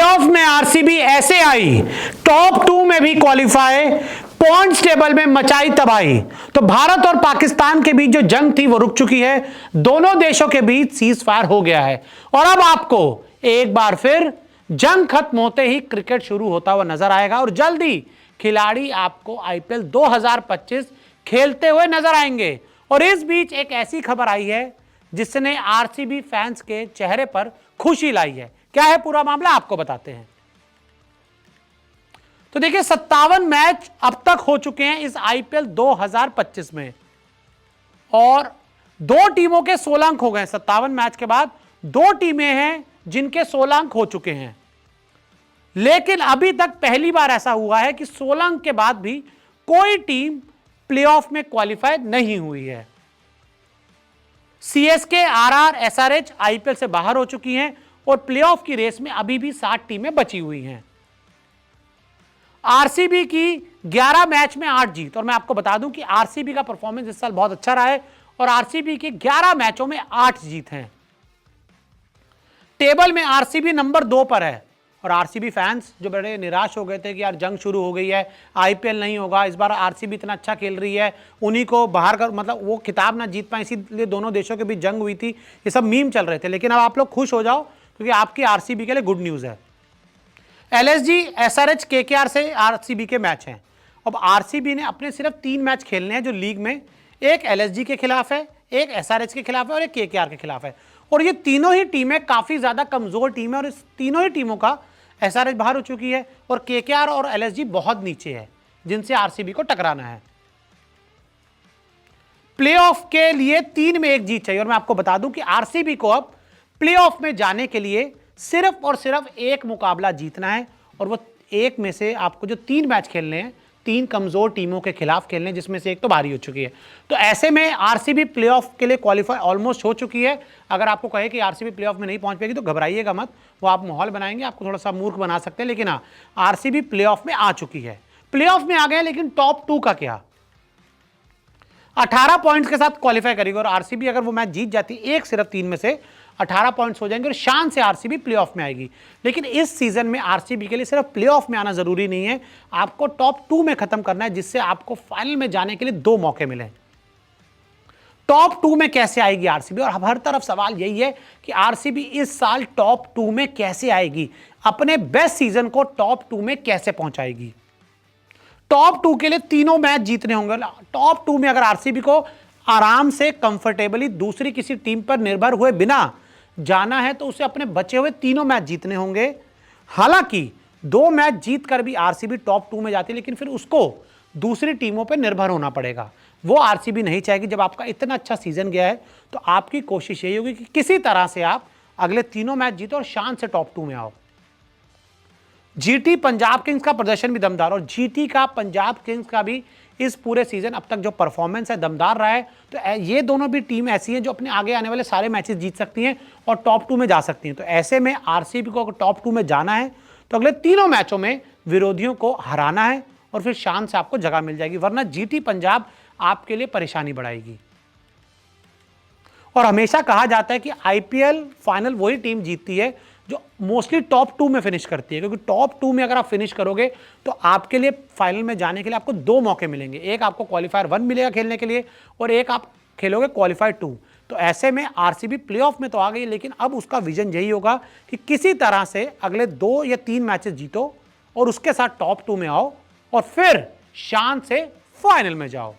Playoff में RCB ऐसे आई, top 2 में भी क्वालिफाई, पॉइंट्स टेबल में मचाई तबाही। तो भारत और पाकिस्तान के बीच जो जंग थी वो रुक चुकी है, दोनों देशों के बीच सीज फायर हो गया है और अब आपको एक बार फिर जंग खत्म होते ही क्रिकेट शुरू होता हुआ नजर आएगा और जल्दी खिलाड़ी आपको आईपीएल 2025 खेलते हुए नजर आएंगे। और इस बीच एक ऐसी खबर आई है जिसने आरसीबी फैंस के चेहरे पर खुशी लाई है। क्या है पूरा मामला, आपको बताते हैं। तो देखिए 57 मैच अब तक हो चुके हैं इस आईपीएल 2025 में और दो टीमों के 16 अंक हो गए। 57 मैच के बाद दो टीमें हैं जिनके 16 अंक हो चुके हैं, लेकिन अभी तक पहली बार ऐसा हुआ है कि 16 अंक के बाद भी कोई टीम प्लेऑफ में क्वालिफाई नहीं हुई है। सीएसके, आरआर, एसआरएच आईपीएल से बाहर हो चुकी हैं और प्लेऑफ की रेस में अभी भी 7 टीमें बची हुई हैं। आरसीबी की 11 मैच में 8 जीत, और मैं आपको बता दूं कि आरसीबी का परफॉर्मेंस इस साल बहुत अच्छा रहा है और आरसीबी के 11 मैचों में 8 जीत हैं। टेबल में आरसीबी नंबर 2 पर है और आरसीबी फैंस जो बड़े निराश हो गए थे कि यार जंग शुरू हो गई है, आईपीएल नहीं होगा, इस बार आरसीबी इतना अच्छा खेल रही है, उन्हीं को बाहर कर मतलब वो खिताब ना जीत पाए, इसीलिए दोनों देशों के बीच जंग हुई थी, ये सब मीम चल रहे थे। लेकिन अब आप लोग खुश हो जाओ क्योंकि आपकी आरसीबी के लिए गुड न्यूज़ है। एलएसजी, एसआरएच, केकेआर से आरसीबी के मैच हैं। अब आरसीबी ने अपने सिर्फ 3 मैच खेलने हैं जो लीग में, एक एलएसजी के खिलाफ है, एक एसआरएच के खिलाफ है और एक केकेआर के खिलाफ है। और ये तीनों ही टीमें काफ़ी ज़्यादा कमज़ोर टीम है और इस तीनों ही टीमों का एसआरएच बाहर हो चुकी है और केकेआर और एलएसजी बहुत नीचे है जिनसे आरसीबी को टकराना है। प्लेऑफ के लिए 3 में 1 जीत चाहिए और मैं आपको बता दूं कि आरसीबी को अब प्लेऑफ में जाने के लिए सिर्फ और सिर्फ एक मुकाबला जीतना है और वो एक में से आपको जो 3 मैच खेलने हैं 3 कमजोर टीमों के खिलाफ खेलने हैं, जिसमें से एक तो भारी हो चुकी है। तो ऐसे में आरसीबी प्लेऑफ के लिए क्वालिफाई ऑलमोस्ट हो चुकी है। अगर आपको कहे कि आरसीबी प्लेऑफ में नहीं पहुंच पाएगी तो घबराइएगा मत, वो आप माहौल बनाएंगे, आपको थोड़ा सा मूर्ख बना सकते हैं। लेकिन हाँ, आरसीबी प्लेऑफ में आ चुकी है, प्लेऑफ में आ गए। लेकिन टॉप 2 का क्या, 18 पॉइंट्स के साथ क्वालिफाई करेगी और आरसीबी अगर वो मैच जीत जाती एक सिर्फ 3 में से 18 पॉइंट्स हो जाएंगे और शान से आरसीबी प्लेऑफ में आएगी। लेकिन इस सीजन में आरसीबी के लिए सिर्फ प्लेऑफ में आना जरूरी नहीं है, आपको टॉप 2 में खत्म करना है जिससे आपको फाइनल में जाने के लिए 2 मौके मिले। टॉप 2 में कैसे आएगी आरसीबी, और हर तरफ सवाल यही है कि आरसीबी इस साल टॉप 2 में कैसे आएगी, अपने बेस्ट सीजन को टॉप 2 में कैसे पहुंचाएगी। टॉप 2 के लिए तीनों मैच जीतने होंगे। टॉप 2 में अगर आरसीबी को आराम से कंफर्टेबली दूसरी किसी टीम पर निर्भर हुए बिना जाना है तो उसे अपने बचे हुए तीनों मैच जीतने होंगे। हालांकि 2 मैच जीतकर भी आरसीबी टॉप 2 में जाती है, लेकिन फिर उसको दूसरी टीमों पर निर्भर होना पड़ेगा। वो आरसीबी नहीं चाहेगी। जब आपका इतना अच्छा सीजन गया है तो आपकी कोशिश यही होगी कि किसी तरह से आप अगले तीनों मैच जीतो और शान से टॉप 2 में आओ। जीटी पंजाब किंग्स का प्रदर्शन भी दमदार और जीटी का पंजाब किंग्स का भी इस पूरे सीजन अब तक जो परफॉर्मेंस है दमदार रहा है। तो ये दोनों भी टीम ऐसी हैं जो अपने आगे आने वाले सारे मैचेस जीत सकती हैं और टॉप 2 में जा सकती हैं। तो ऐसे में आरसीबी को अगर टॉप 2 में जाना है तो अगले तीनों मैचों में विरोधियों को हराना है और फिर शान से आपको जगह मिल जाएगी, वरना जीटी पंजाब आपके लिए परेशानी बढ़ाएगी। और हमेशा कहा जाता है कि आईपीएल फाइनल वही टीम जीतती है जो मोस्टली टॉप 2 में फिनिश करती है, क्योंकि टॉप 2 में अगर आप फिनिश करोगे तो आपके लिए फाइनल में जाने के लिए आपको 2 मौके मिलेंगे। एक आपको क्वालिफायर 1 मिलेगा खेलने के लिए और एक आप खेलोगे क्वालिफायर 2। तो ऐसे में आरसीबी प्लेऑफ में तो आ गई, लेकिन अब उसका विजन यही होगा कि किसी तरह से अगले 2 या 3 मैचेस जीतो और उसके साथ टॉप 2 में आओ और फिर शान से फाइनल में जाओ।